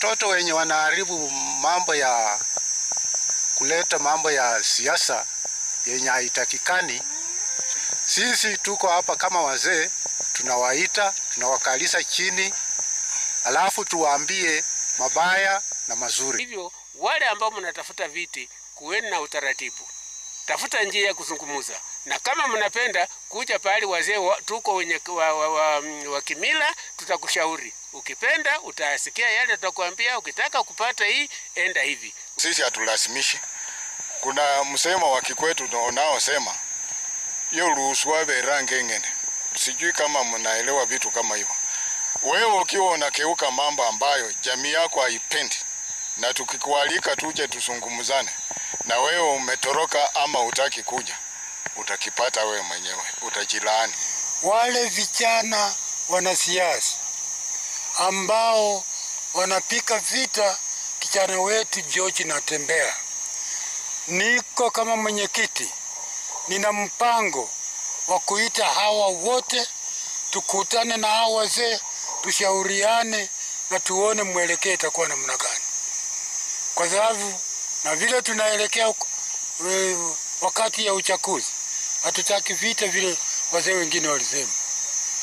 watoto wenye wanaharibu mambo ya kuleta mambo ya siasa yenye haitakikani. Sisi tuko hapa kama wazee, tunawaita, tunawakalisha chini, alafu tuwaambie mabaya na mazuri. Hivyo wale ambao mnatafuta viti, kuweni na utaratibu. Tafuta njia ya kuzungumza. Na kama mnapenda kuja pale wazee tuko wenye wa kimila, tutakushauri. Ukipenda utasikia yale tutakwambia, ukitaka kupata hii enda hivi. Sisi hatulazimishi. Kuna msemo wa Kikwetu unaosema yoruhusiwa berange ngene. Sijui kama mnaelewa vitu kama hivyo. Wewe ukiwa unakeuka mambo ambayo jamii yako haipendi, na tukikualika tuje tuzungumzane, na wewe umetoroka ama hutaki kuja, utakipata wewe mwenyewe, utajilaani. Wale vijana wanasiasa ambao wanapika vita kijana wetu George Natembeya, niko kama mwenyekiti, nina mpango wa kuita hawa wote, tukutane na hawa wazee, tushauriane na tuone mwelekeo itakuwa namna gani. Kwa sababu na vile tunaelekea wakati ya uchaguzi, hatutaki vita vile wazee wengine walisema.